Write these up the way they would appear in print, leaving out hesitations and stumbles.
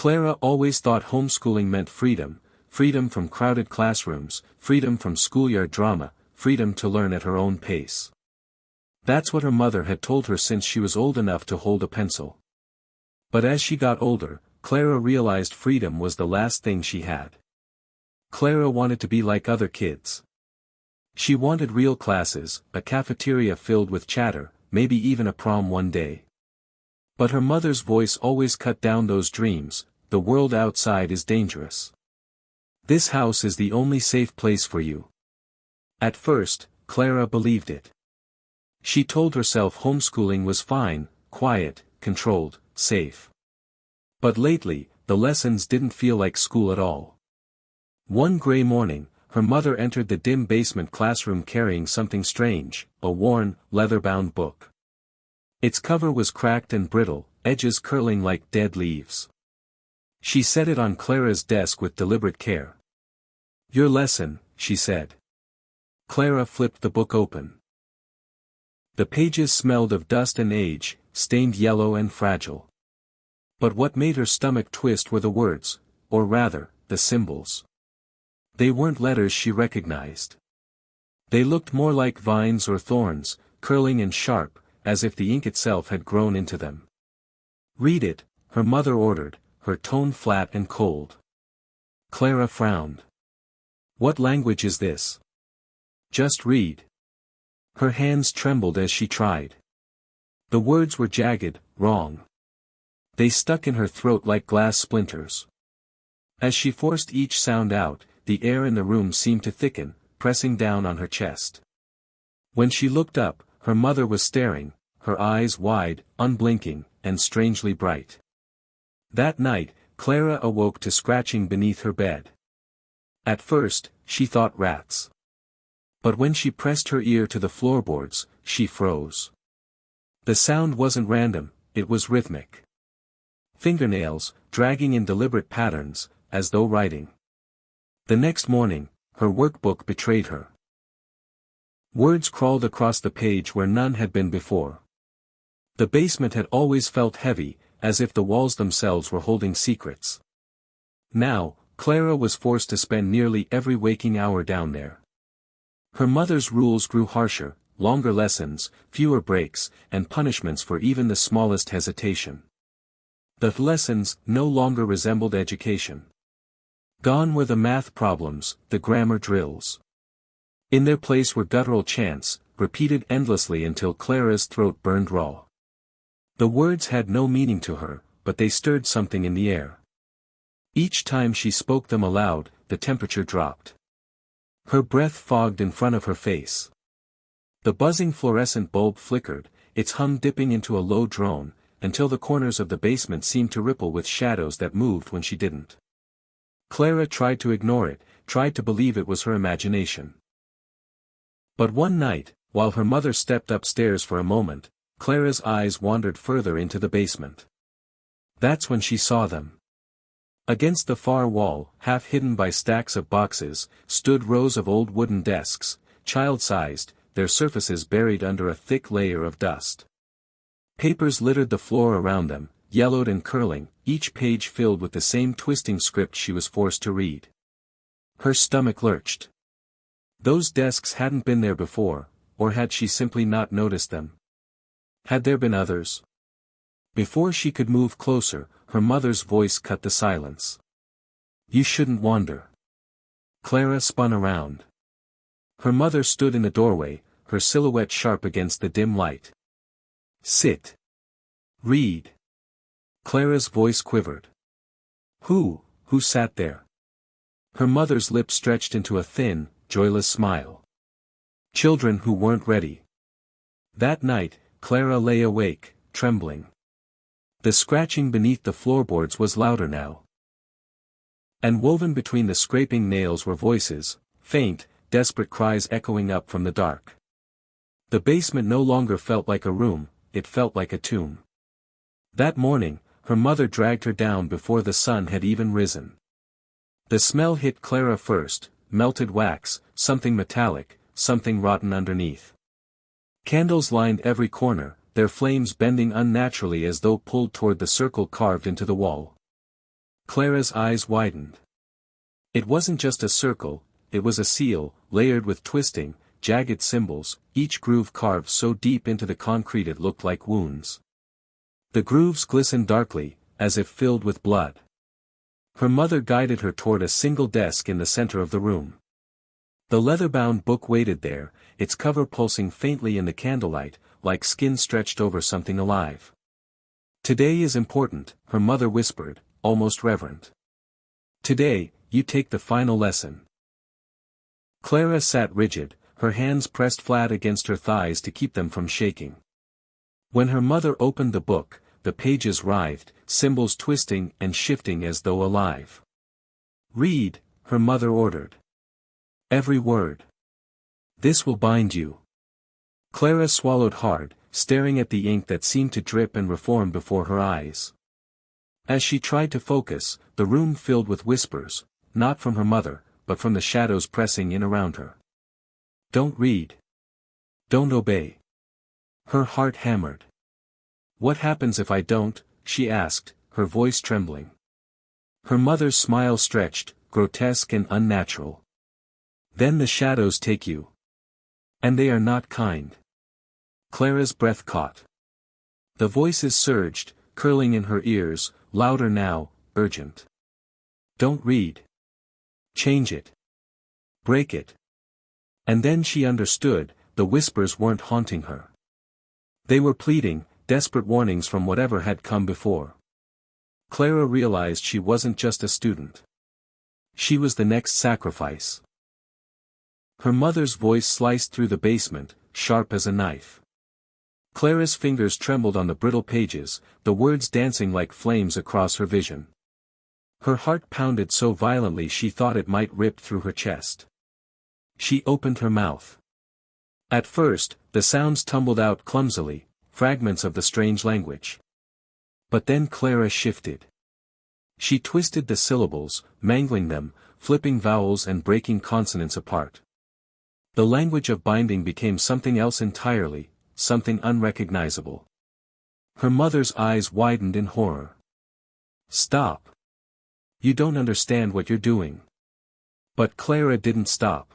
Clara always thought homeschooling meant freedom, freedom from crowded classrooms, freedom from schoolyard drama, freedom to learn at her own pace. That's what her mother had told her since she was old enough to hold a pencil. But as she got older, Clara realized freedom was the last thing she had. Clara wanted to be like other kids. She wanted real classes, a cafeteria filled with chatter, maybe even a prom one day. But her mother's voice always cut down those dreams. The world outside is dangerous. This house is the only safe place for you. At first, Clara believed it. She told herself homeschooling was fine, quiet, controlled, safe. But lately, the lessons didn't feel like school at all. One gray morning, her mother entered the dim basement classroom carrying something strange, a worn, leather-bound book. Its cover was cracked and brittle, edges curling like dead leaves. She set it on Clara's desk with deliberate care. "Your lesson," she said. Clara flipped the book open. The pages smelled of dust and age, stained yellow and fragile. But what made her stomach twist were the words, or rather, the symbols. They weren't letters she recognized. They looked more like vines or thorns, curling and sharp, as if the ink itself had grown into them. "Read it," her mother ordered, her tone flat and cold. Clara frowned. "What language is this?" "Just read." Her hands trembled as she tried. The words were jagged, wrong. They stuck in her throat like glass splinters. As she forced each sound out, the air in the room seemed to thicken, pressing down on her chest. When she looked up, her mother was staring, her eyes wide, unblinking, and strangely bright. That night, Clara awoke to scratching beneath her bed. At first, she thought rats. But when she pressed her ear to the floorboards, she froze. The sound wasn't random, it was rhythmic. Fingernails, dragging in deliberate patterns, as though writing. The next morning, her workbook betrayed her. Words crawled across the page where none had been before. The basement had always felt heavy, as if the walls themselves were holding secrets. Now, Clara was forced to spend nearly every waking hour down there. Her mother's rules grew harsher, longer lessons, fewer breaks, and punishments for even the smallest hesitation. The lessons no longer resembled education. Gone were the math problems, the grammar drills. In their place were guttural chants, repeated endlessly until Clara's throat burned raw. The words had no meaning to her, but they stirred something in the air. Each time she spoke them aloud, the temperature dropped. Her breath fogged in front of her face. The buzzing fluorescent bulb flickered, its hum dipping into a low drone, until the corners of the basement seemed to ripple with shadows that moved when she didn't. Clara tried to ignore it, tried to believe it was her imagination. But one night, while her mother stepped upstairs for a moment, Clara's eyes wandered further into the basement. That's when she saw them. Against the far wall, half hidden by stacks of boxes, stood rows of old wooden desks, child-sized, their surfaces buried under a thick layer of dust. Papers littered the floor around them, yellowed and curling, each page filled with the same twisting script she was forced to read. Her stomach lurched. Those desks hadn't been there before, or had she simply not noticed them? Had there been others? Before she could move closer, her mother's voice cut the silence. "You shouldn't wander." Clara spun around. Her mother stood in the doorway, her silhouette sharp against the dim light. "Sit. Read." Clara's voice quivered. Who sat there?" Her mother's lips stretched into a thin, joyless smile. "Children who weren't ready." That night, Clara lay awake, trembling. The scratching beneath the floorboards was louder now. And woven between the scraping nails were voices, faint, desperate cries echoing up from the dark. The basement no longer felt like a room, it felt like a tomb. That morning, her mother dragged her down before the sun had even risen. The smell hit Clara first, melted wax, something metallic, something rotten underneath. Candles lined every corner, their flames bending unnaturally as though pulled toward the circle carved into the wall. Clara's eyes widened. It wasn't just a circle, it was a seal, layered with twisting, jagged symbols, each groove carved so deep into the concrete it looked like wounds. The grooves glistened darkly, as if filled with blood. Her mother guided her toward a single desk in the center of the room. The leather-bound book waited there, its cover pulsing faintly in the candlelight, like skin stretched over something alive. "Today is important," her mother whispered, almost reverent. "Today, you take the final lesson." Clara sat rigid, her hands pressed flat against her thighs to keep them from shaking. When her mother opened the book, the pages writhed, symbols twisting and shifting as though alive. "Read," her mother ordered. "Every word. This will bind you." Clara swallowed hard, staring at the ink that seemed to drip and reform before her eyes. As she tried to focus, the room filled with whispers, not from her mother, but from the shadows pressing in around her. "Don't read. Don't obey." Her heart hammered. "What happens if I don't?" she asked, her voice trembling. Her mother's smile stretched, grotesque and unnatural. "Then the shadows take you. And they are not kind." Clara's breath caught. The voices surged, curling in her ears, louder now, urgent. "Don't read. Change it. Break it." And then she understood, the whispers weren't haunting her. They were pleading, desperate warnings from whatever had come before. Clara realized she wasn't just a student. She was the next sacrifice. Her mother's voice sliced through the basement, sharp as a knife. Clara's fingers trembled on the brittle pages, the words dancing like flames across her vision. Her heart pounded so violently she thought it might rip through her chest. She opened her mouth. At first, the sounds tumbled out clumsily, fragments of the strange language. But then Clara shifted. She twisted the syllables, mangling them, flipping vowels and breaking consonants apart. The language of binding became something else entirely, something unrecognizable. Her mother's eyes widened in horror. "Stop. You don't understand what you're doing." But Clara didn't stop.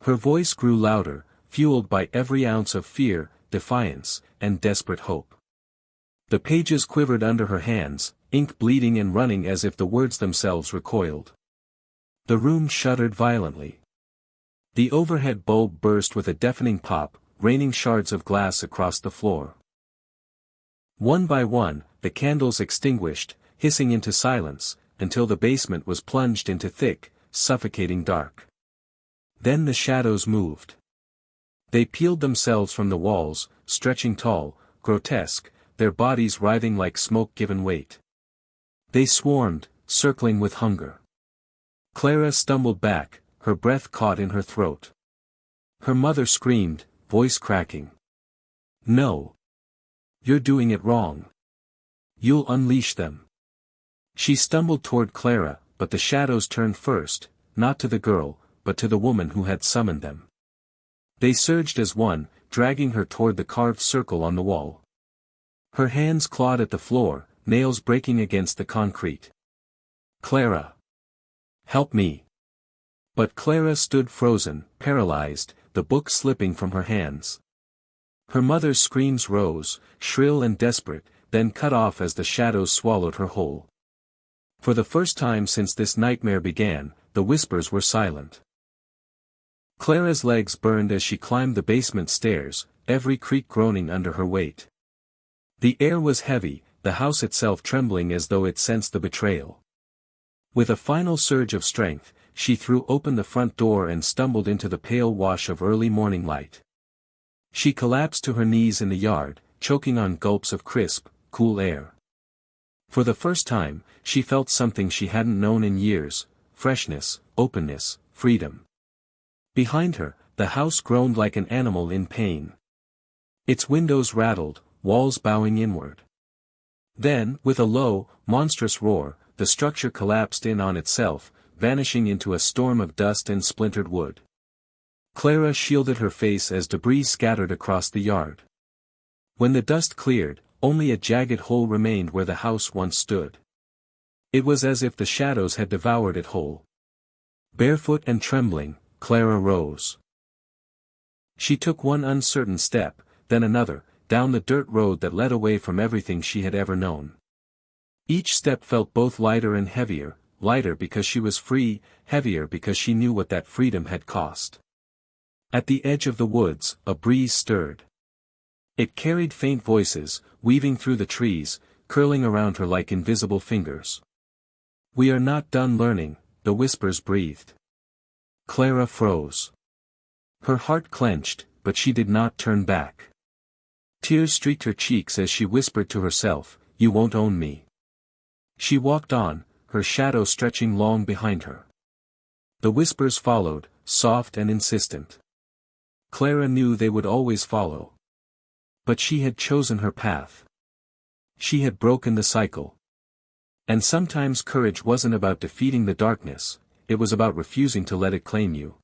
Her voice grew louder, fueled by every ounce of fear, defiance, and desperate hope. The pages quivered under her hands, ink bleeding and running as if the words themselves recoiled. The room shuddered violently. The overhead bulb burst with a deafening pop, raining shards of glass across the floor. One by one, the candles extinguished, hissing into silence, until the basement was plunged into thick, suffocating dark. Then the shadows moved. They peeled themselves from the walls, stretching tall, grotesque, their bodies writhing like smoke given weight. They swarmed, circling with hunger. Clara stumbled back, her breath caught in her throat. Her mother screamed, voice cracking. "No. You're doing it wrong. You'll unleash them." She stumbled toward Clara, but the shadows turned first, not to the girl, but to the woman who had summoned them. They surged as one, dragging her toward the carved circle on the wall. Her hands clawed at the floor, nails breaking against the concrete. "Clara! Help me!" But Clara stood frozen, paralyzed, the book slipping from her hands. Her mother's screams rose, shrill and desperate, then cut off as the shadows swallowed her whole. For the first time since this nightmare began, the whispers were silent. Clara's legs burned as she climbed the basement stairs, every creak groaning under her weight. The air was heavy, the house itself trembling as though it sensed the betrayal. With a final surge of strength, she threw open the front door and stumbled into the pale wash of early morning light. She collapsed to her knees in the yard, choking on gulps of crisp, cool air. For the first time, she felt something she hadn't known in years: freshness, openness, freedom. Behind her, the house groaned like an animal in pain. Its windows rattled, walls bowing inward. Then, with a low, monstrous roar, the structure collapsed in on itself, vanishing into a storm of dust and splintered wood. Clara shielded her face as debris scattered across the yard. When the dust cleared, only a jagged hole remained where the house once stood. It was as if the shadows had devoured it whole. Barefoot and trembling, Clara rose. She took one uncertain step, then another, down the dirt road that led away from everything she had ever known. Each step felt both lighter and heavier, lighter because she was free, heavier because she knew what that freedom had cost. At the edge of the woods, a breeze stirred. It carried faint voices, weaving through the trees, curling around her like invisible fingers. "We are not done learning," the whispers breathed. Clara froze. Her heart clenched, but she did not turn back. Tears streaked her cheeks as she whispered to herself, "You won't own me." She walked on, her shadow stretching long behind her. The whispers followed, soft and insistent. Clara knew they would always follow. But she had chosen her path. She had broken the cycle. And sometimes courage wasn't about defeating the darkness, it was about refusing to let it claim you.